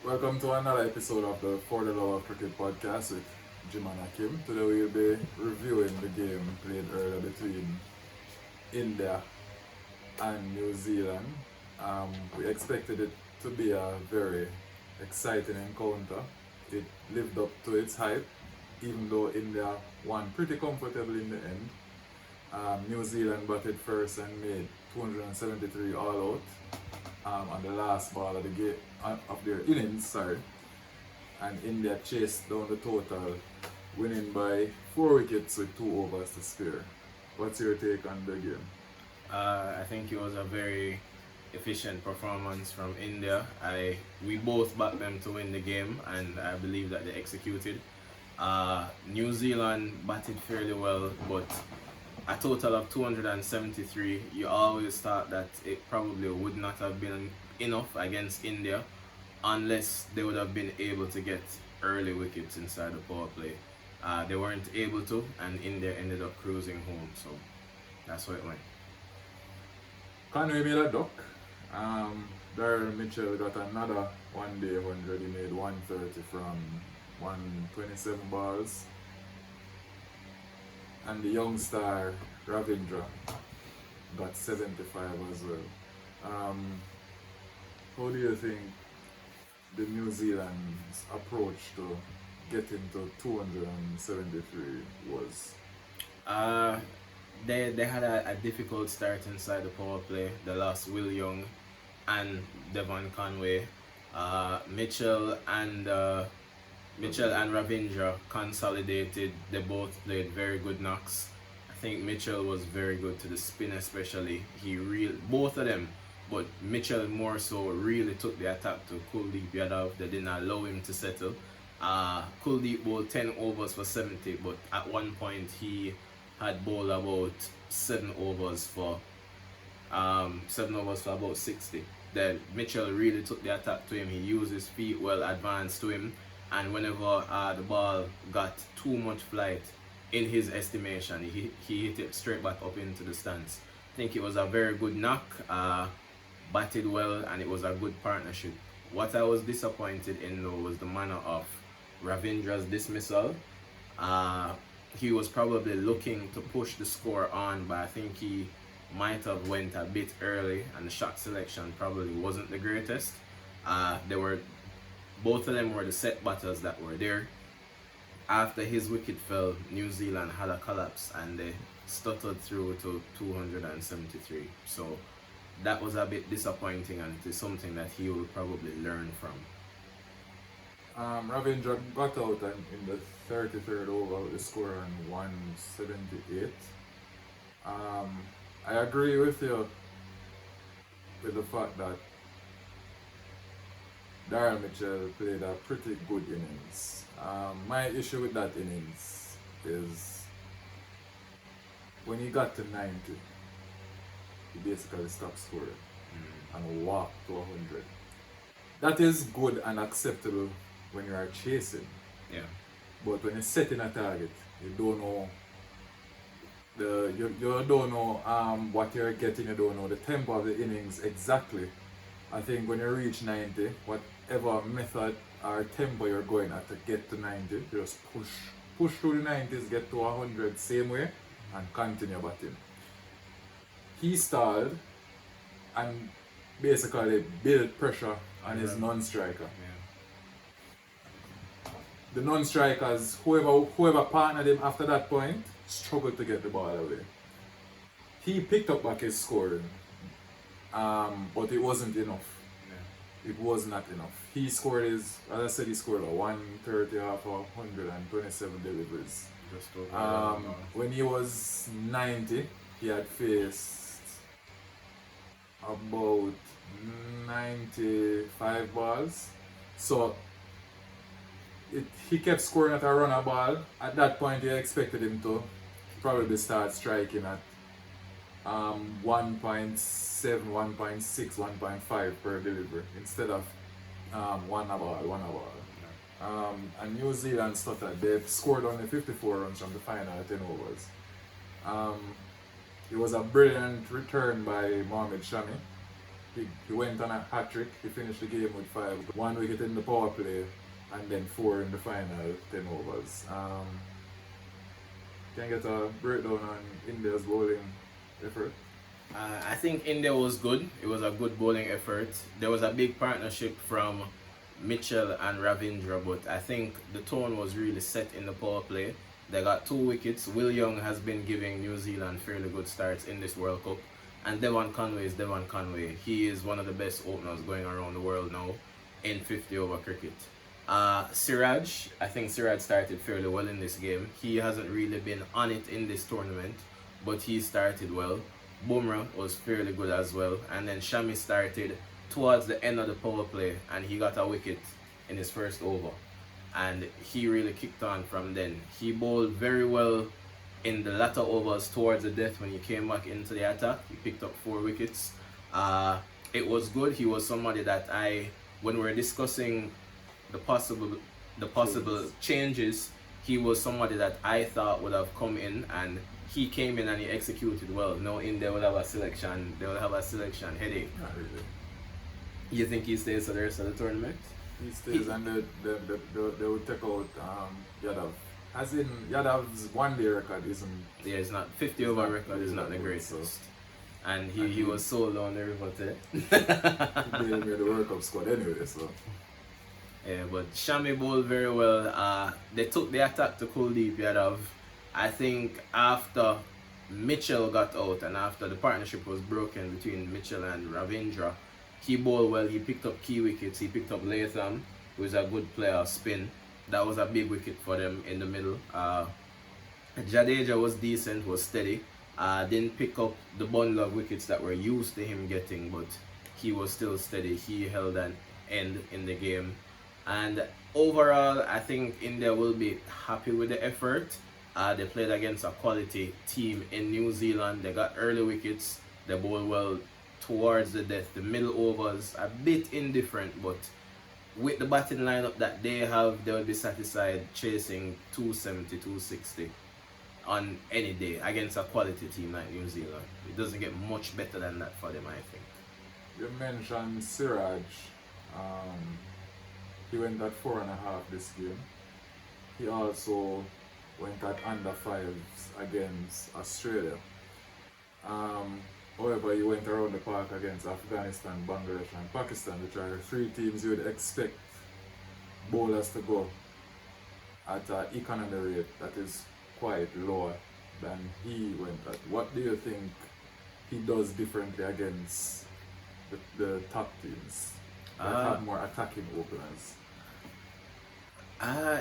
Welcome to another episode of the For the Love of Cricket podcast with Jim and Akim. Today we'll be reviewing the game played earlier between India and New Zealand. We expected it to be a very exciting encounter. It lived up to its hype, even though India won pretty comfortably in the end. New Zealand batted first and made 273 all out on the last ball of the game of their innings, and India chased down the total, winning by 4 wickets with 2 overs to spare. What's your take on the game? I think it was a very efficient performance from India. We both backed them to win the game, and I believe that they executed. New Zealand batted fairly well, but a total of 273. You always thought that it probably would not have been enough against India unless they would have been able to get early wickets inside the power play. They weren't able to, and India ended up cruising home, so that's how it went. Conway made a duck. Darrell Mitchell got another one-day 100. He made 130 from 127 balls. And the young star Ravindra got 75 as well. How do you think the New Zealand's approach to getting to 273 was? They had a difficult start inside the power play. They lost Will Young and Devon Conway. Mitchell and Ravindra consolidated. They both played very good knocks. I think Mitchell was very good to the spin, especially. Both of them, but Mitchell more so really took the attack to Kuldeep Yadav. They didn't allow him to settle. Kuldeep bowled 10 overs for 70, but at one point he had bowled about 7 overs for about 60. Then Mitchell really took the attack to him. He used his feet well, advanced to him. And whenever the ball got too much flight, in his estimation, he hit it straight back up into the stands. I think it was a very good knock, batted well, and it was a good partnership. What I was disappointed in though was the manner of Ravindra's dismissal. He was probably looking to push the score on, but I think he might have went a bit early, and the shot selection probably wasn't the greatest. Both of them were the set batters that were there. After his wicket fell, New Zealand had a collapse and they stuttered through to 273. So that was a bit disappointing, and it is something that he will probably learn from. Ravindra got out in the 33rd over with the score on 178. I agree with you with the fact that Darrell Mitchell played a pretty good innings. My issue with that innings is when he got to 90, he basically stopped scoring and walked to 100. That is good and acceptable when you are chasing. Yeah. But when you're setting a target, you don't know you don't know what you're getting. You don't know the tempo of the innings exactly. I think when you reach 90, whatever method or tempo you're going at to get to 90, you just push through the 90s, get to 100 same way, and continue batting. He stalled and basically built pressure on his non-striker. Yeah. The non-strikers, whoever partnered him after that point, struggled to get the ball away. He picked up back his scoring. But it wasn't enough. Yeah. It was not enough. He scored he scored a 130 off 127 deliveries. Just over when he was 90, he had faced about 95 balls. So he kept scoring at a runner ball. At that point, you expected him to probably start striking at 1.7, 1.6, 1.5 per delivery instead of one a ball. And New Zealand stuttered. They've scored only 54 runs from the final 10 overs. It was a brilliant return by Mohamed Shami. He went on a hat trick. He finished the game with 5, 1 wicket in the power play, and then 4 in the final 10 overs. Can I get a breakdown on India's bowling effort? I think India was good. It was a good bowling effort. There was a big partnership from Mitchell and Ravindra, but I think the tone was really set in the power play. They got 2 wickets. Will Young has been giving New Zealand fairly good starts in this World Cup. And Devon Conway is Devon Conway. He is one of the best openers going around the world now in 50 over cricket. Siraj, I think Siraj started fairly well in this game. He hasn't really been on it in this tournament, but he started well. Bumrah was fairly good as well. And then Shami started towards the end of the power play and he got a wicket in his first over. And he really kicked on from then. He bowled very well in the latter overs towards the death when he came back into the attack. He picked up 4 wickets. It was good. He was somebody that when we were discussing the possible changes, he was somebody that I thought would have come in, and he came in and he executed well. No, India will have a selection. They will have a selection headache. Not really. You think he stays for the rest of the tournament? He stays and they will take out Yadav. As in, Yadav's one-day record isn't... Yeah, it's not. 50 over record is not the greatest. So. And he was solo on the river today. He made the World Cup squad anyway, so... Yeah, but Shami bowled very well. They took the attack to Kuldeep Yadav. I think after Mitchell got out and after the partnership was broken between Mitchell and Ravindra, he bowled well. He picked up key wickets. He picked up Latham, who is a good player of spin. That was a big wicket for them in the middle. Jadeja was decent, was steady. Didn't pick up the bundle of wickets that we're used to him getting, but he was still steady. He held an end in the game. And overall, I think India will be happy with the effort. They played against a quality team in New Zealand. They got early wickets. They bowled well towards the death. The middle overs, a bit indifferent, but with the batting lineup that they have, they will be satisfied chasing 270, 260 on any day against a quality team like New Zealand. It doesn't get much better than that for them, I think. You mentioned Siraj. He went at 4.5 this game. He also went at under 5s against Australia. However, he went around the park against Afghanistan, Bangladesh and Pakistan, which are 3 teams you would expect bowlers to go at an economy rate that is quite lower than he went at. What do you think he does differently against the top teams that have more attacking openers?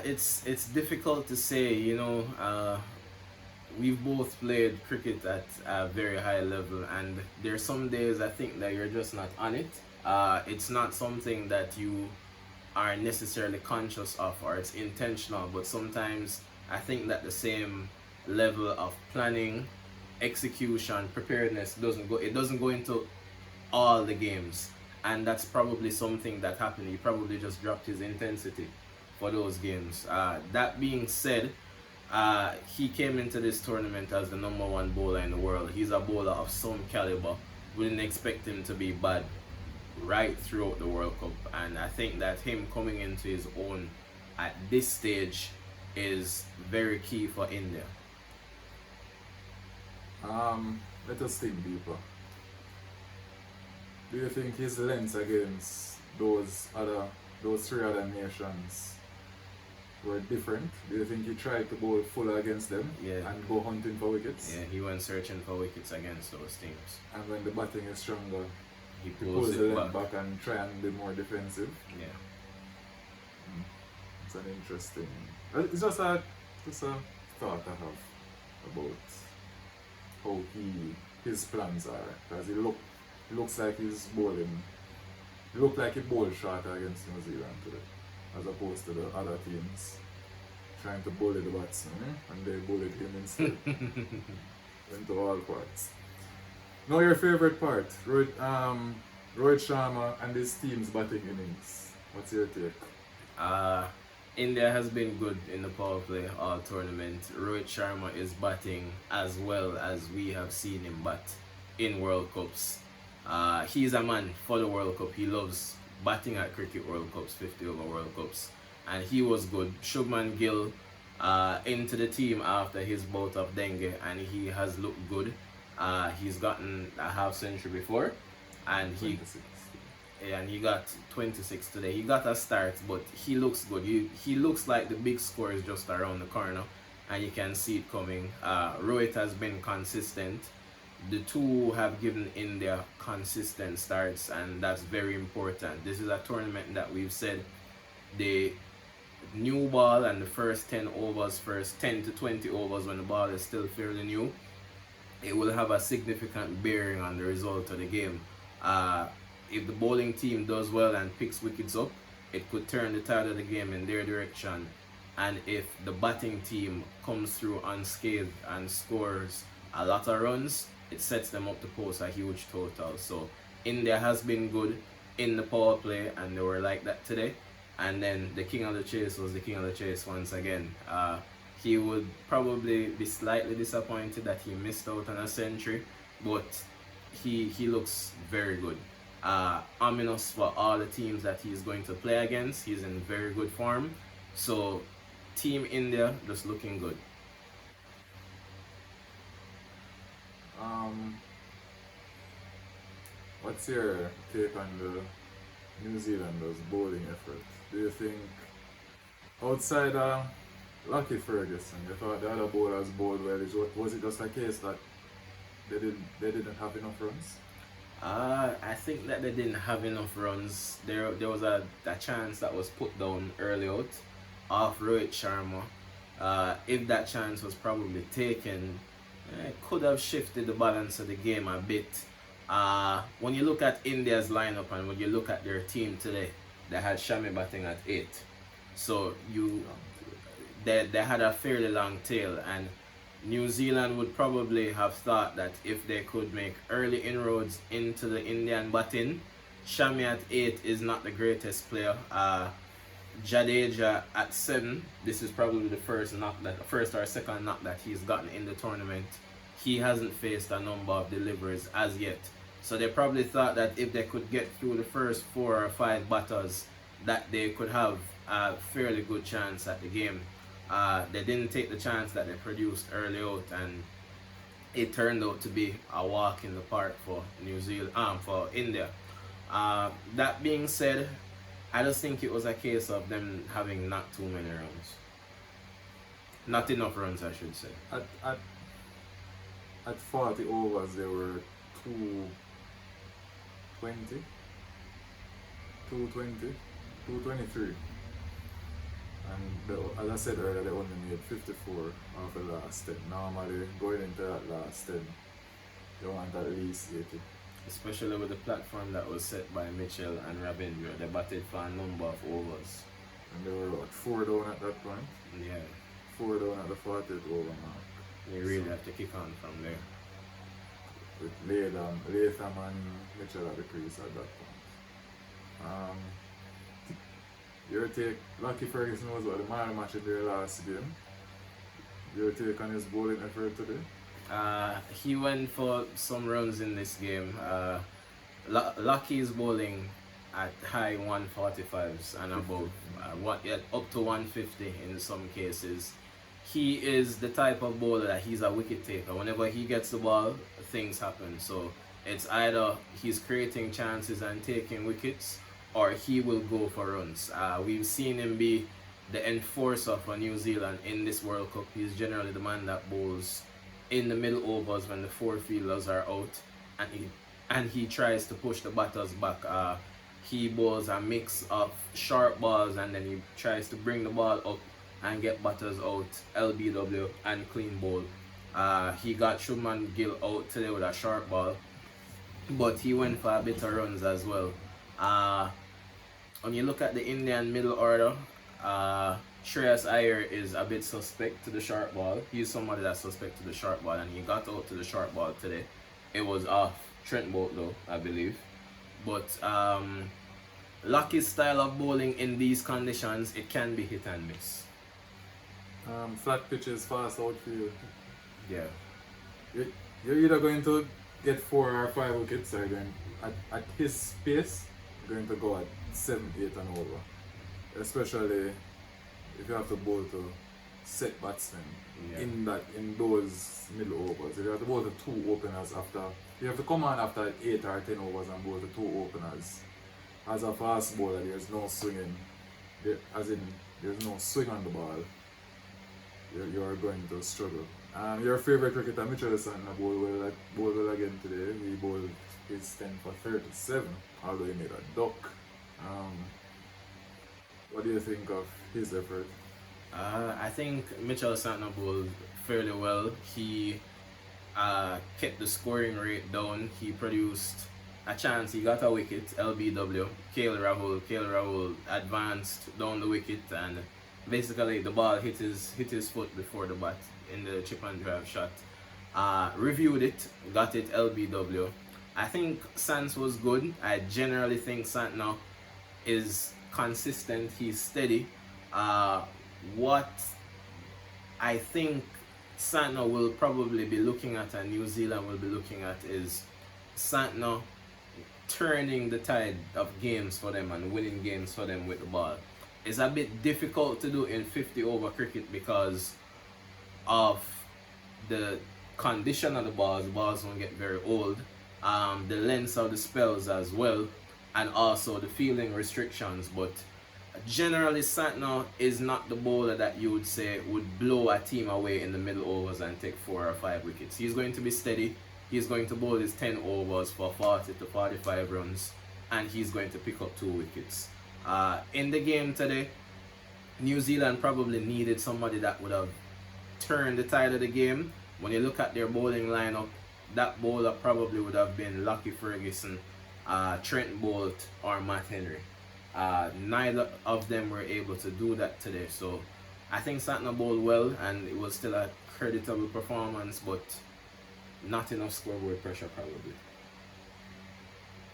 It's difficult to say, you know. We've both played cricket at a very high level, and there's some days I think that you're just not on it. It's not something that you are necessarily conscious of or it's intentional, but sometimes I think that the same level of planning, execution, preparedness doesn't go into all the games, and that's probably something that happened. He probably just dropped his intensity for those games. That being said, he came into this tournament as the #1 bowler in the world. He's a bowler of some caliber. We didn't expect him to be bad right throughout the World Cup, and I think that him coming into his own at this stage is very key for India. Let us think deeper. Do you think his length against those 3 other nations were different? Do you think he tried to bowl fuller against them and go hunting for wickets? Yeah, he went searching for wickets against those teams. And when the batting is stronger, he pulls the length back and try and be more defensive. Yeah. It's an interesting... It's just a thought I have about how his plans are. Because he looks like he's bowling... He looked like he bowled shorter against New Zealand today, as opposed to the other teams trying to bully the batsman, and they bullied him instead. Went to all parts. Now your favorite part, Rohit Sharma and his team's batting innings. What's your take? India has been good in the power play all tournament. Rohit Sharma is batting as well as we have seen him bat in World Cups. He's a man for the World Cup. He loves batting at Cricket World Cups, 50 over World Cups, and he was good. Shubman Gill into the team after his bout of dengue, and he has looked good. He's gotten a half century before, and he got 26 today. He got a start, but he looks good. He looks like the big score is just around the corner, and you can see it coming. Rohit has been consistent. The two have given India consistent starts, and that's very important. This is a tournament that we've said the new ball and the first 10 overs, first 10 to 20 overs when the ball is still fairly new, it will have a significant bearing on the result of the game. If the bowling team does well and picks wickets up, it could turn the tide of the game in their direction. And if the batting team comes through unscathed and scores a lot of runs, it sets them up to post a huge total. So India has been good in the power play, and they were like that today. And then the king of the chase was the king of the chase once again. He would probably be slightly disappointed that he missed out on a century, but he looks very good. Ominous for all the teams that he's going to play against. He's in very good form. So Team India just looking good. What's your take on the New Zealanders' bowling effort? Do you think outside Lucky Ferguson, you thought the other bowlers bowled well? Was it just a case that they didn't have enough runs? I think that they didn't have enough runs. There was a chance that was put down early out off Rohit Sharma. If that chance was probably taken, it could have shifted the balance of the game a bit. When you look at India's lineup and when you look at their team today, they had Shami batting at 8. So they had a fairly long tail, and New Zealand would probably have thought that if they could make early inroads into the Indian batting, Shami at 8 is not the greatest player. Jadeja at 7, this is probably the first or second knock that he's gotten in the tournament. He hasn't faced a number of deliveries as yet. So they probably thought that if they could get through the first 4 or 5 batters, that they could have a fairly good chance at the game. They didn't take the chance that they produced early out, and it turned out to be a walk in the park for for India. That being said, I just think it was a case of them having not too many runs. Not enough runs, I should say. At 40 overs, there were 220, 223. And as I said earlier, they only made 54 of the last 10. Normally, going into that last 10, they want at least 80. Especially with the platform that was set by Mitchell and Ravindra. They batted for a number of overs. And they were 4 down at that point? Yeah. 4 down at the 40th over mark. You really have to kick on from there. With Latham and Mitchell at the crease at that point. Your take, Lucky Ferguson was the man match in their last game. Your take on his bowling effort today? He went for some runs in this game. Lucky is bowling at high 145s and above, up to 150 in some cases. He is the type of bowler that he's a wicket taker. Whenever he gets the ball, things happen. So it's either he's creating chances and taking wickets, or he will go for runs. We've seen him be the enforcer for New Zealand in this World Cup. He's generally the man that bowls in the middle overs when the 4 fielders are out, and he tries to push the batters back. He bowls a mix of sharp balls, and then he tries to bring the ball up and get batters out, LBW and clean bowl. He got Shubman Gill out today with a sharp ball, but he went for a bit of runs as well. When you look at the Indian middle order, Shreyas Iyer is a bit suspect to the short ball. He's somebody that's suspect to the short ball, and he got out to the short ball today. It was off Trent Bolt though, I believe. But Lucky's style of bowling in these conditions, it can be hit and miss. Flat pitches, fast outfield. Yeah. You're either going to get 4 or 5 wickets, or at his pace, going to go at 7, 8 and over. Especially if you have to bowl to set batsmen in those middle overs. If you have to bowl to 2 openers after, you have to come on after 8 or 10 overs and bowl to 2 openers. As a fast bowler, there's no swinging. There's no swing on the ball. You are going to struggle. Your favorite cricketer, Mitchell Santner, bowled well again today. He bowled his 10 for 37, although he made a duck. What do you think of his effort? I think Mitchell Santner bowled fairly well. He kept the scoring rate down. He produced a chance. He got a wicket, LBW. KL Rahul advanced down the wicket, and basically the ball hit his foot before the bat in the chip and drive shot. Reviewed it, got it LBW. I think Sans was good. I generally think Santner is consistent. He's steady. What I think Santner will probably be looking at and New Zealand will be looking at is Santner turning the tide of games for them and winning games for them with the ball. It's a bit difficult to do in 50 over cricket because of the condition of the balls. The balls don't get very old. The length of the spells as well, and also the fielding restrictions. But generally Santner is not the bowler that you would say would blow a team away in the middle overs and take 4 or 5 wickets. He's going to be steady. He's going to bowl his 10 overs for 40 to 45 runs, and he's going to pick up 2 wickets. In the game today, New Zealand probably needed somebody that would have turned the tide of the game. When you look at their bowling lineup, that bowler probably would have been Lockie Ferguson, Trent Boult, or Matt Henry. Neither of them were able to do that today, so I think Santner bowled well, and it was still a creditable performance, but not enough scoreboard pressure probably.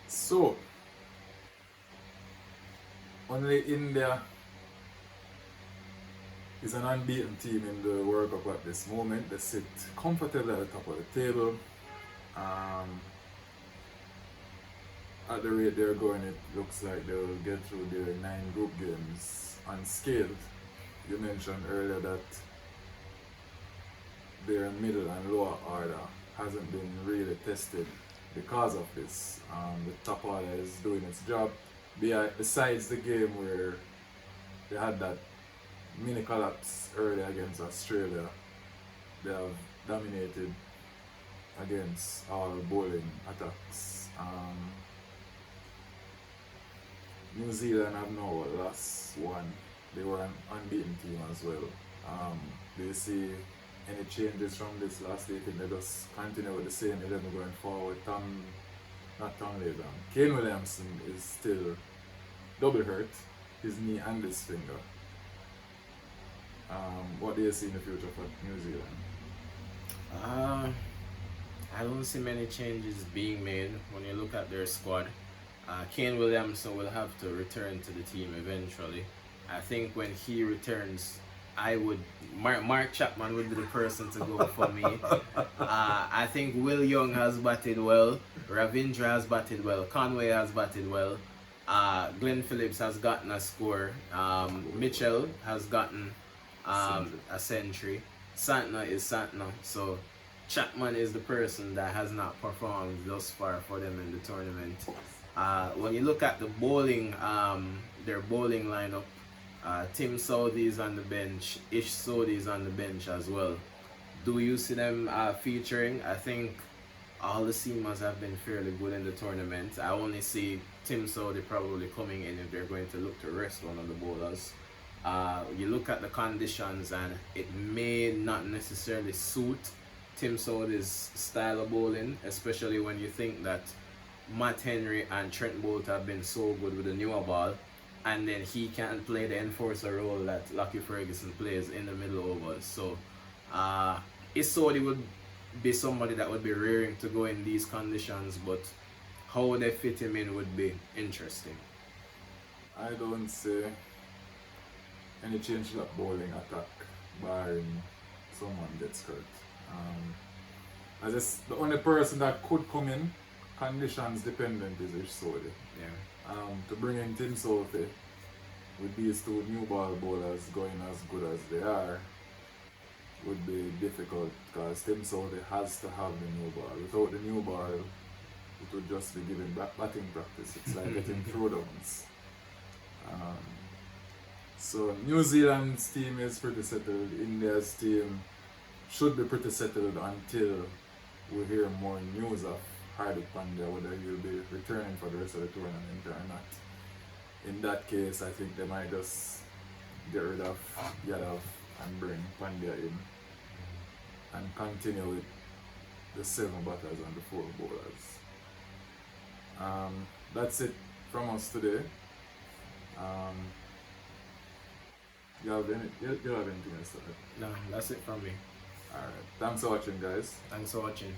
So, only India is an unbeaten team in the World Cup at this moment. They sit comfortably at the top of the table. At the rate they're going, it looks like they'll get through their 9 group games unscathed. You mentioned earlier that their middle and lower order hasn't been really tested because of this. The top order is doing its job. Besides the game where they had that mini collapse early against Australia, they have dominated against all bowling attacks. New Zealand have now lost 1. They were an unbeaten team as well. Do you see any changes from this last week? And they just continue with the same 11 going forward? Kane Williamson is still double hurt, his knee and his finger. What do you see in the future for New Zealand? I don't see many changes being made when you look at their squad. Kane Williamson will have to return to the team eventually. I think when he returns, Mark Chapman would be the person to go for me. I think Will Young has batted well, Ravindra has batted well, Conway has batted well, Glenn Phillips has gotten a score, Mitchell has gotten a century, Santner is Santner, so Chapman is the person that has not performed thus far for them in the tournament. When you look at the bowling, their bowling lineup, Tim Southee is on the bench, Ish Sodhi is on the bench as well. Do you see them featuring? I think all the seamers have been fairly good in the tournament. I only see Tim Southee probably coming in if they're going to look to rest one of the bowlers. You look at the conditions and it may not necessarily suit Tim Southee's style of bowling, especially when you think that Matt Henry and Trent Boult have been so good with the newer ball, and then he can't play the enforcer role that Lockie Ferguson plays in the middle overs. So Isodi would be somebody that would be rearing to go in these conditions, but how they fit him in would be interesting. I don't see any change to that bowling attack barring someone gets hurt. The only person that could come in conditions dependent is Ish Sodi. Yeah. To bring in Tim Southey with these two new ball bowlers going as good as they are would be difficult because Tim Southey has to have the new ball. Without the new ball, it would just be giving batting practice. It's like getting throwdowns. So New Zealand's team is pretty settled. India's team should be pretty settled until we hear more news of Hardik Pandya, whether he'll be returning for the rest of the tournament or not. In that case, I think they might just get rid of Yadav and bring Pandya in and continue with the 7 batters and the 4 bowlers. That's it from us today. You have anything else to add? No, that's it from me. Alright, thanks for watching, guys. Thanks for watching.